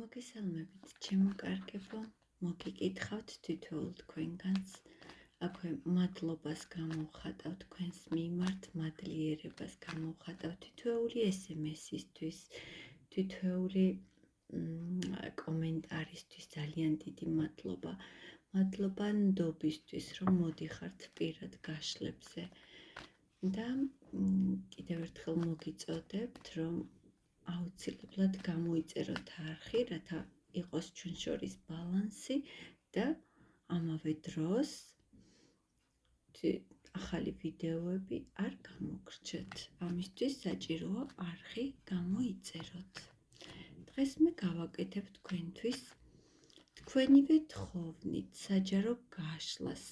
მოგესალმებით, ჩემო კარგებო, მოგიკითხავთ თითოეულ თქვენგანს. აქვე მადლობას გამოვხატავ თქვენს მიმართ, მადლიერებას გამოვხატავ თითოეული SMS-ისთვის, თითოეული კომენტარისთვის, ძალიან დიდი მადლობა. მადლობა ნდობისთვის, რომ მოდიხართ პირად გაშლებზე. და კიდევ ერთხელ მოგიწოდებთ, რომ აუცილებლად გამოიწეროთ არხი, რათა იყოს ჩვენ შორის ბალანსი და ამავე დროს ახალი ვიდეოები არ გამოგრჩეთ. ამისთვის საჭიროა არხი გამოიწეროთ. დღეს მე გავაკეთებ თქვენთვის თქვენივე თხოვნით საჯარო გაშლას.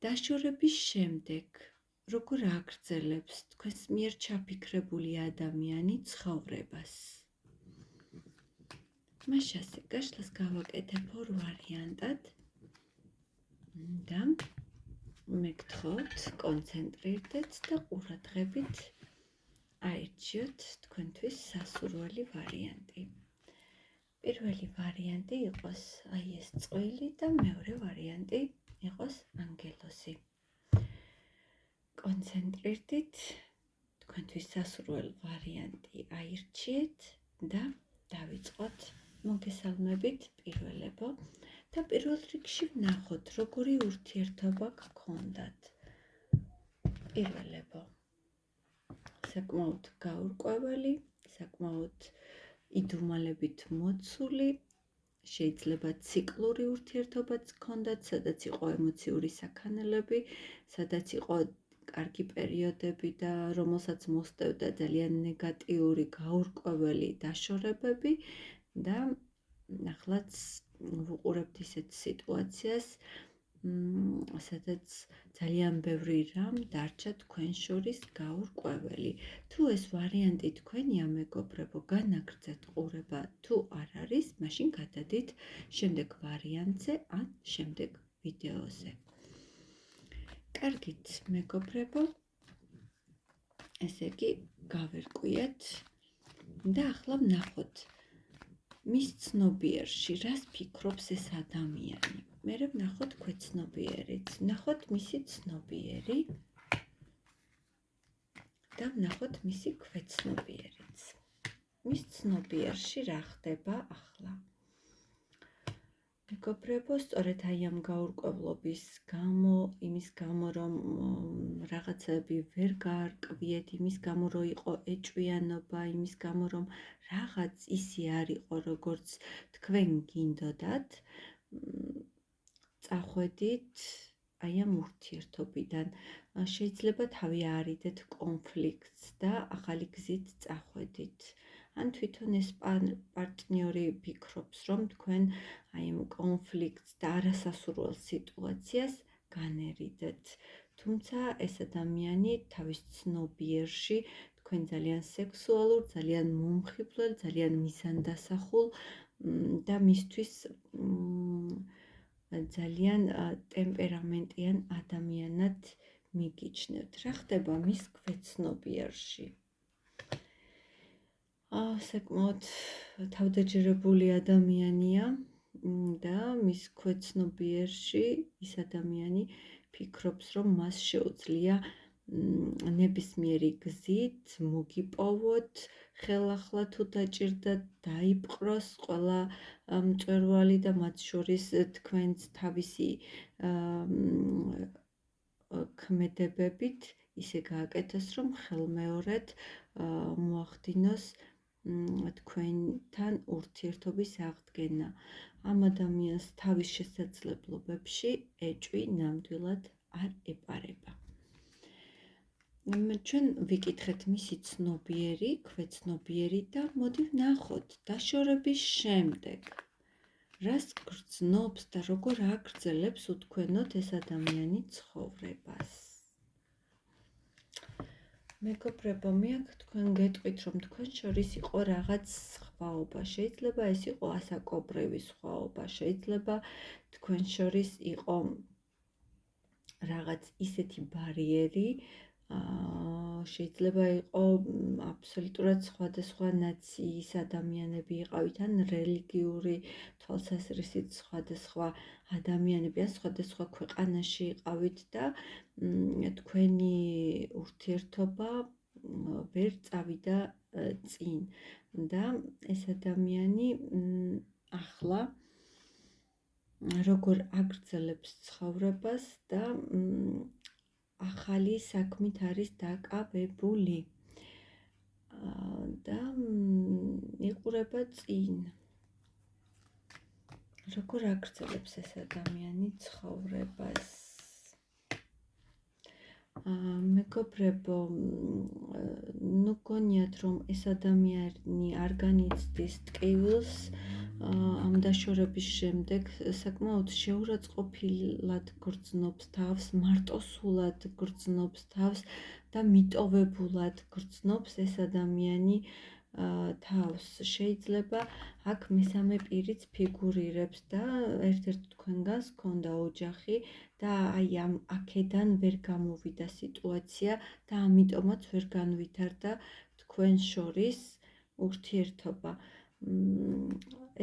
დაშორების შემდეგ როგორ აგრძელებს თქვენს მიერ ჩაფიქრებული ადამიანი ცხოვრებას. მაშასე გაშლას გავაკეთებ ორ ვარიანტად და მე გთხოვთ კონცენტრირდეთ და ყურადღებით აირჩიოთ თქვენთვის სასურველი ვარიანტი. პირველი ვარიანტი იყოს აი ეს წყვილი და მეორე ვარიანტი იყოს ანგელოზი. კონცენტრირდით, თქვენთვის სასურველ ვარიანტი აირჩიეთ და დავიწყოთ. მოგესალმებით პირველებო და პირველ რიგში ვნახოთ, როგორი ურთიერთობა გქონდათ. პირველებო, საკმაოდ გაურკვეველი, საკმაოდ იდუმალებით მოცული, შეიძლება ციკლური ურთიერთობაც გქონდათ, სადაც იყო ემოციური საქანელები, სადაც იყო კარგი პერიოდები და რომელსაც მოსდევდა ძალიან ნეგატიური, გაურკვეველი დაშორებები და ახლაც ვუყურებთ ისეთ სიტუაციას, სადაც ძალიან ბევრი რამ დარჩა თქვენ შორის გაურკვეველი. თუ ეს ვარიანტი თქვენია, მეგობრებო, განაგრძეთ ყურება, თუ არ არის, მაშინ გადადით შემდეგ ვარიანტზე ან შემდეგ ვიდეოზე. კარგით, მეგობრებო, ესე იგი გავერკვიეთ და ახლა ვნახოთ მის ცნობიერში, რას ფიქრობს ეს ადამიანი. მერე ვნახოთ ქვეცნობიერიც, ვნახოთ მისი ცნობიერი და ვნახოთ მისი ქვეცნობიერიც. მის ცნობიერში რა ხდება ახლა. მეგობრებო, სწორედ აი ამ გაურკვევლობის გამო, იმის გამო, რომ რაღაცები ვერ გაარკვიეთ, იმის გამო, რომ იყო ეჭვიანობა, იმის გამო, რომ რაღაც ისი არ იყო, როგორც თქვენ გინდოდათ, წახვედით აი ამ ურთიერთობიდან. შეიძლება თავი აარიდეთ კონფლიქტს და ახალი გზით წახვედით. ან თვითონ ეს პარტნიორი ფიქრობს, რომ თქვენ აი ამ კონფლიქტს და არასასურველ სიტუაციას განერიდეთ. თუმცა ეს ადამიანი თავის ცნობიერში თქვენ ძალიან სექსუალურ, ძალიან მომხიბვლელ, ძალიან მიზანდასახულ და მისთვის ძალიან ტემპერამენტიან ადამიანად მიგიჩნევთ. რა ხდება მის ქვეცნობიერში? საკმაოდ თავდაჯერებული ადამიანია და მის ქვეცნობიერში ის ადამიანი ფიქრობს, რომ მას შეუძლია ნებისმიერი გზით მოგიპოვოთ, ხელახლა თუ დაჭირდათ, დაიპყროს ყველა მწვერვალი და მათ შორის თქვენც თავისი ქმედებებით ისე გააკეთოს, რომ ხელმეორედ მოახდინოს თქვენთან ურთიერთობის აღდგენა. ამ ადამიანს თავის შესაძლებლობებში ეჭვი ნამდვილად არ ეპარება. ჩვენ ვიკითხეთ მისი ცნობიერი, ქვეცნობიერი და მოდი ვნახოთ დაშორების შემდეგ რას გრძნობს და როგორ აგრძელებს უთქვენოდ ეს ადამიანი ცხოვრებას. მეგობრებო, მე აქ თქვენ გეტყვით, რომ თქვენ შორის იყო რაღაც სხვაობა. შეიძლება ეს იყო ასაკობრივი სხვაობა, შეიძლება თქვენ შორის იყო რაღაც ისეთი ბარიერი, შეიძლება იყო აბსოლუტურად სხვადასხვა ნაციის ადამიანები იყავით, ან რელიგიური თვალსაზრისით სხვადასხვა ადამიანები, ან სხვადასხვა ქვეყანაში იყავით და თქვენი ურთიერთობა ვერ წავიდა წინ და ეს ადამიანი ახლა როგორ აგრძელებს ცხოვრებას და ახალი საქმით არის დაკავებული და იყურება წინ. როგორ აგრძელებს ეს ადამიანი ცხოვრებას? მეგობრებო, ნუ გონიათ, რომ ეს ადამიანი არ განიცდის ტკივილს ამ დაშორების შემდეგ, საკმაოდ შეურაცხყოფილად გრძნობს თავს, მარტოსულად გრძნობს თავს და მიტოვებულად გრძნობს ეს ადამიანი თავს. შეიძლება აქ მესამე პირიც ფიგურირებს და ერთ-ერთ თქვენგანს ჰქონდა ოჯახი და აი ამ აქედან ვერ გამოვიდა სიტუაცია და ამიტომაც ვერ განვითარდა თქვენ შორის ურთიერთობა.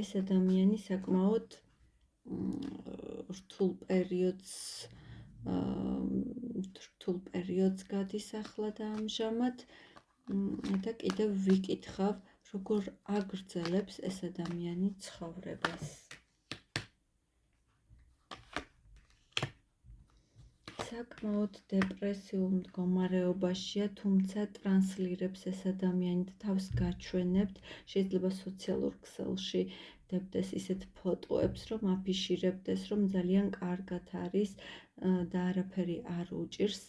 ეს ადამიანი საკმაოდ რთულ პერიოდს გადის ახლა და ამჟამად და კიდევ ვიკითხავ, როგორ აგრძელებს ეს ადამიანი ცხოვრებას. საკმაოდ დეპრესიულ მდგომარეობაშია, თუმცა ტრანსლირებს ეს ადამიანი და თავს გაჩვენებთ, შეიძლება სოციალურ ქსელში დებდეს ისეთ ფოტოებს, რომ აფიშირებდეს, რომ ძალიან კარგად არის და არაფერი არ უჭირს,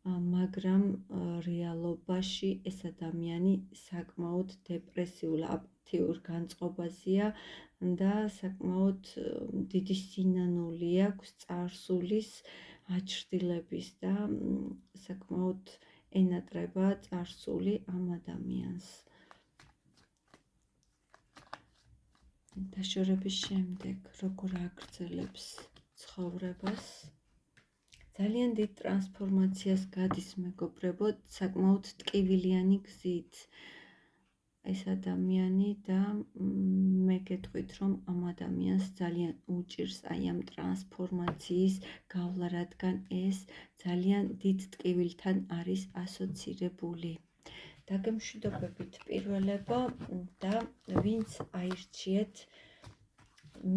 მაგრამ რეალობაში ეს ადამიანი საკმაოდ დეპრესიულ, აპათიურ განწყობაზეა და საკმაოდ დიდი სინანული აქვს წარსულის აჩრდილების და საკმაოდ ენატრება წარსული ამ ადამიანს. დაშორების შემდეგ როგორ აგრძელებს ცხოვრებას? ძალიან დიდ ტრანსფორმაციას გადის, მეგობრებო, საკმაოდ ტკივილიანი გზით ეს ადამიანი და მე გეტყვით, რომ ამ ადამიანს ძალიან უჭირს აი ამ ტრანსფორმაციის გავლა, რადგან ეს ძალიან დიდ ტკივილთან არის ასოცირებული. დაგემშვიდობებით პირველებო და ვინც აირჩიეთ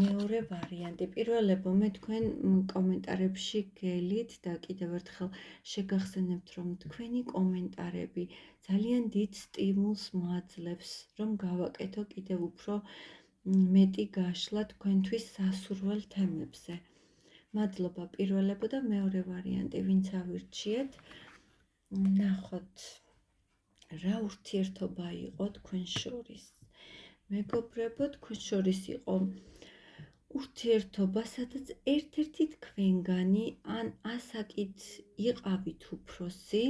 მეორე ვარიანტი. პირველებო, მე თქვენ კომენტარებში გელით და კიდევ ერთხელ შეგახსენებთ, რომ თქვენი კომენტარები ძალიან დიდ სტიმულს მოაძლევს, რომ გავაკეთო კიდევ უფრო მეტი გაშლა თქვენთვის სასურველ თემებზე. მადლობა პირველებო და მეორე ვარიანტი, ვინც ავირჩიეთ, ნახოთ რა ურთიერთობა იყო თქვენ შორის. მეგობრებო, თქვენ შორის იყო ურთიერთობა, სადაც ერთ-ერთი თქვენგანი ან ასაკით იყავით უფროსი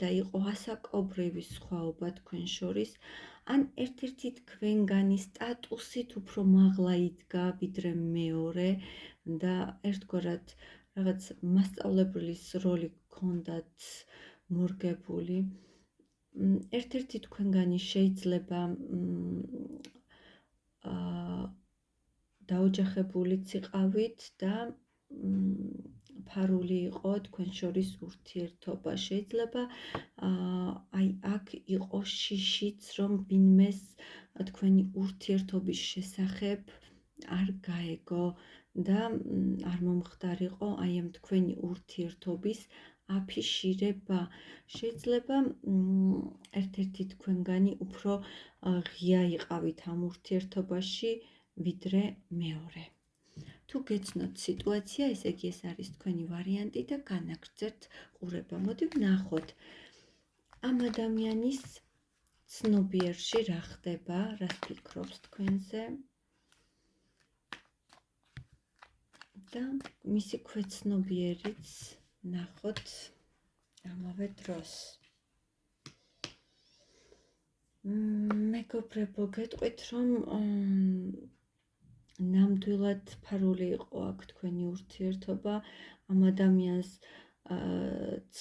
და იყო ასაკობრივი სხვაობა თქვენ შორის, ან ერთ-ერთი თქვენგანი სტატუსით უფრო მაღლა იდგა ვიდრე მეორე და ერთგვარად რაღაც მასწავლებლის როლი გქონდათ მორგებული. ერთ-ერთი თქვენგანი შეიძლება დაოჯახებულიც იყავით და ფარული იყო თქვენ შორის ურთიერთობა. შეიძლება აი აქ იყო შიშიც, რომ ვინმეს თქვენი ურთიერთობის შესახებ არ გაეგო და არ მომხდარიყო აი ამ თქვენი ურთიერთობის აფიშირება. შეიძლება ერთ-ერთი თქვენგანი უფრო ღია იყავით ამ ურთიერთობაში ვიდრე მეორე. თუ გეცნოთ სიტუაცია, ესე იგი ეს არის თქვენი ვარიანტი და განაგრძერთ ყურება. მოდი ვნახოთ ამ ადამიანის ცნობიერში რა ხდება, რას ფიქრობს თქვენზე და მისი ქვეცნობიერიც ნახოთ ამავე დროს. მეგობრებო, გეტყვით, რომ ნამდვილად ფარული იყო აქ თქვენი ურთიერთობა. ამ ადამიანს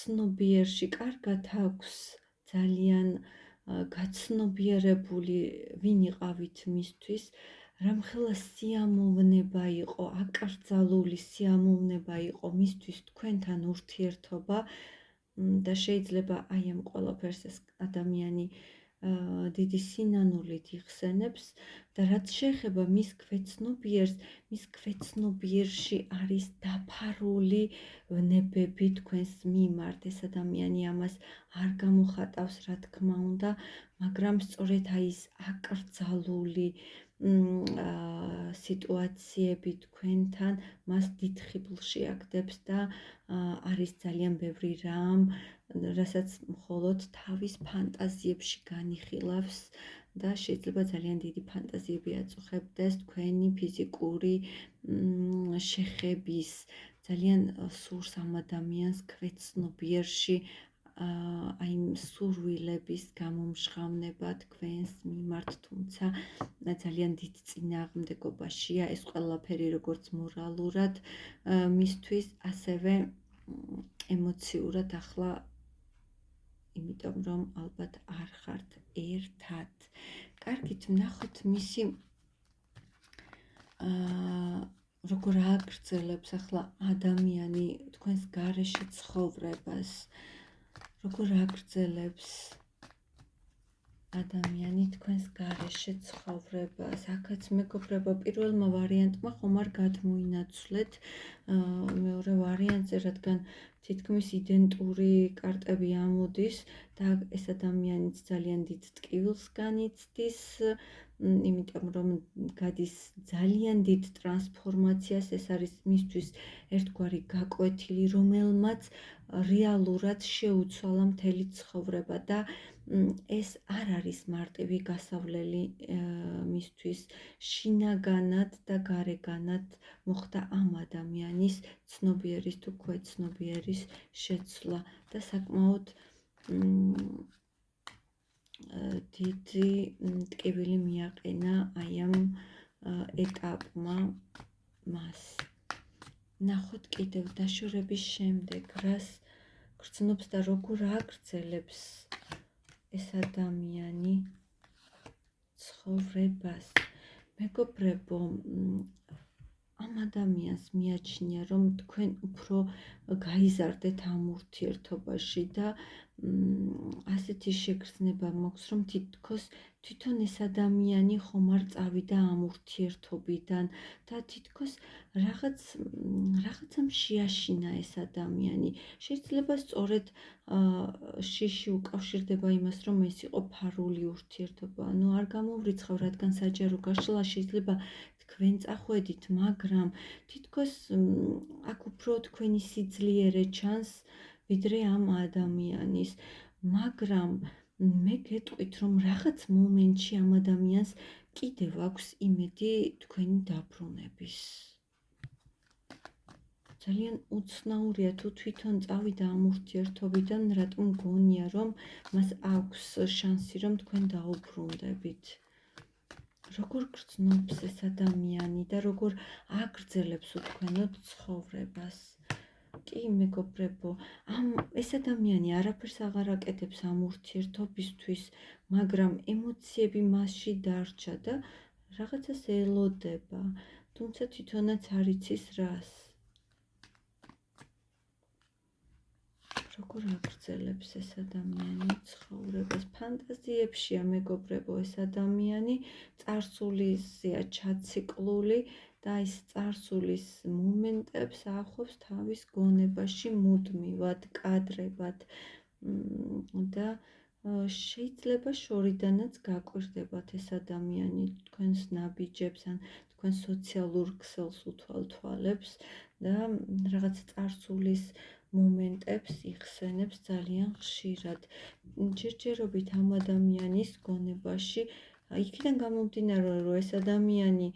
ცნობიერში კარგად აქვს ძალიან გაცნობიერებული ვინ იყავით მისთვის, რამხელა სიამოვნება იყო, აკრძალული სიამოვნება იყო მისთვის თქვენთან ურთიერთობა და შეიძლება აი ამ ყველაფერს ეს ადამიანი დიდი სინანულით იხსენებს და რაც შეეხება მის ქვეცნობიერს, მის ქვეცნობიერში არის დაფარული ვნებები თქვენს მიმართ. ეს ადამიანი ამას არ გამოხატავს, რა თქმა უნდა, მაგრამ სწორედ აი ეს აკრძალული სიტუაციები თქვენთან მას დიდ ხიბლში აგდებს და არის ძალიან ბევრი რამ, რასაც მხოლოდ თავის ფანტაზიებში განიხილავს და შეიძლება ძალიან დიდი ფანტაზიები აწუხებდეს თქვენი ფიზიკური შეხების, ძალიან სურს ამ ადამიანს ქვეცნობიერში აი სურვილების გამომჟღავნება თქვენს მიმართ, თუმცა ძალიან დიდ წინააღმდეგობაშია ეს ყველაფერი, როგორც მორალურად მისთვის, ასევე ემოციურად ახლა, იმიტომ რომ ალბათ არ ხართ ერთად. კარგით, ვნახოთ მისი როგორ აგრძელებს ახლა ადამიანი თქვენს გარეშე ცხოვრებას, როგორ აგრძელებს ადამიანი თქვენს გარეშე ცხოვრებას. აქაც მეგობრებო, პირველმა ვარიანტმა ხომ არ გადმოინაცვლეთ მეორე ვარიანტზე, რადგან თითქმის იდენტური კარტები ამოდის და ეს ადამიანიც ძალიან დიდ ტკივილს განიცდის, იმიტომ რომ გადის ძალიან დიდ ტრანსფორმაციას, ეს არის მისთვის ერთგვარი გაკვეთილი, რომელმაც რეალურად შეუცვალა მთელი ცხოვრება და ეს არ არის მარტივი გასავლელი მისთვის, შინაგანად და გარეგანად მოხდა ამ ადამიანის ცნობიერის თუ ქვეცნობიერის შეცვლა და საკმაოდ დიდი ტკივილი მიაყენა აი ამ ეტაპმა მას. ნახოთ კიდევ დაშორების შემდეგ, რას გრძნობს და როგორ აგრძელებს ეს ადამიანი ცხოვრებას. მეგობრებო, ამ ადამიანს მიაჩნია, რომ თქვენ უფრო გაიზარდეთ ამ ურთიერთობაში და ასეთი შეგრძნება მაქვს, რომ თითქოს თვითონ ეს ადამიანი ხომ არ წავიდა ამ ურთიერთობიდან და თითქოს რაღაცამ შეაშინა ეს ადამიანი. შეიძლება სწორედ შიში უკავშირდება იმას, რომ ეს იყო ფარული ურთიერთობა. ანუ არ გამოვრიცხავ, რადგან საჯარო გაშლა შეიძლება თქვენ წახვედით, მაგრამ თითქოს აქ უფრო თქვენი სიძლიერე ჩანს, ვიდრე ამ ადამიანის, მაგრამ მე გეტყვით, რომ რაღაც მომენტში ამ ადამიანს კიდევ აქვს იმედი თქვენი დაბრუნების. ძალიან უცნაურია თუ თვითონ წავიდა ამ ურთიერთობიდან, რატომ გონია, რომ მას აქვს შანსი, რომ თქვენ დაუბრუნდებით. როგორ გრძნობს ეს ადამიანი და როგორ აგრძელებს თქვენოთ ცხოვრებას. კი, მეგობრებო, ეს ადამიანი არაფერს აღარ აკეთებს ამ ურთიერთობისთვის, მაგრამ ემოციები მასში დარჩა და რაღაცას ელოდება, თუმცა თვითონაც არ იცის რას. როგორ აგრძელებს ეს ადამიანი ცხოვრებას. ფანტაზიებშია, მეგობრებო, ეს ადამიანი წარსულისია ჩაციკლული და ის წარსულის მომენტებს ახვევს თავის გონებაში მუდმივად, კადრებად და შეიძლება შორიდანაც გაკვირდებათ ეს ადამიანი თქვენს ნაბიჯებს ან თქვენ სოციალურ ქსელს უთვალთვალებს და რაღაც წარსულის მომენტებს იხსენებს ძალიან ხშირად. ჯერჯერობით ამ ადამიანის გონებაში, იქიდან გამომდინარე, რომ ეს ადამიანი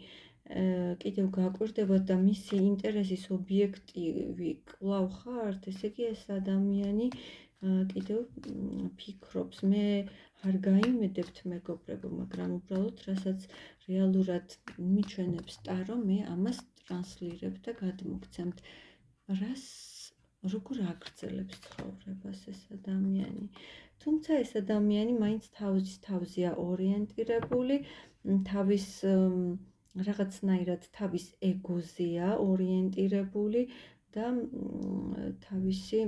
კიდევ გაკვირდება და მისი ინტერესის ობიექტივი კვლავ ხართ, ესე იგი ეს ადამიანი კიდევ ფიქრობს. მე არ გაიმედებთ, მეგობრებო, მაგრამ უბრალოდ რასაც რეალურად მიჩვენებს ტარო, მე ამას ტრანსლირებ და გადმოგცემთ. რას როგორ აგრძელებს ცხოვრებას ეს ადამიანი. თუმცა ეს ადამიანი მაინც თავზეა ორიენტირებული, თავის რაღაცნაირად თავის ეგოზეა ორიენტირებული და თავისი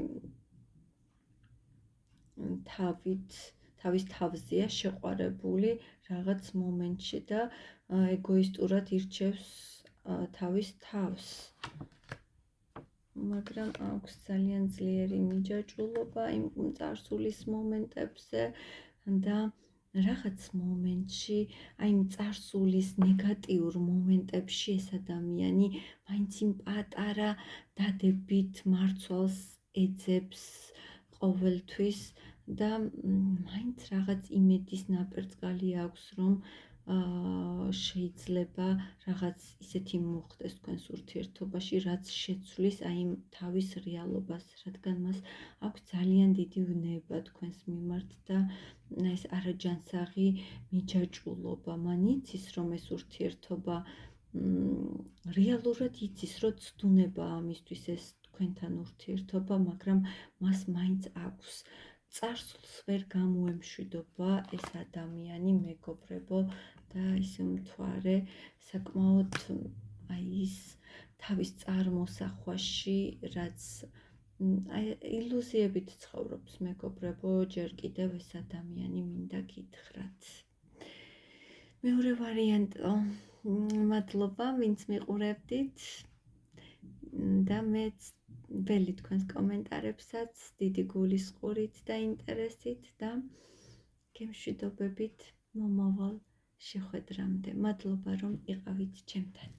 თავის თავზეა შეყვარებული რაღაც მომენტში და ეგოისტურად ირჩევს თავის თავს. მაგრამ აქვს ძალიან ძლიერი მიჯაჭვულობა იმ წარსულის მომენტებზე და რაღაც მომენტში, აი იმ წარსულის ნეგატიურ მომენტებში ეს ადამიანი მაინც იმ პატარა დადებით მარცვალს ეძებს ყოველთვის და მაინც რაღაც იმედის ნაპერწკალი აქვს, რომ შეიძლება რაღაც ისეთი მოხდეს თქვენს ურთიერთობაში, რაც შეცვლის აი იმ თავის რეალობას, რადგან მას აქვს ძალიან დიდი უნება თქვენს მიმართ და ეს არაჯანსაღი მიჯაჭვულობა. მან იცის, რომ ეს ურთიერთობა რეალურად იცის, რომ ცდუნებაა ამისთვის ეს თქვენთან ურთიერთობა, მაგრამ მას მაინც აქვს წარსულს ვერ გამოემშვიდობა ეს ადამიანი, მეგობრებო, და ის მთვარე საკმაოდ აი ის თავის წარმოსახვაში, რაც აი ილუზიებით ცხოვრობს, მეგობრებო, ჯერ კიდევ ეს ადამიანი მინდა გითხრათ. მეორე ვარიანტო, მადლობა, ვინც მიყურებდით და მეც ველი თქვენს კომენტარებსაც დიდი გულისყურით და ინტერესით და გემშვიდობებით მომავალ შეხვედრამდე. მადლობა, რომ იყავით ჩემთან.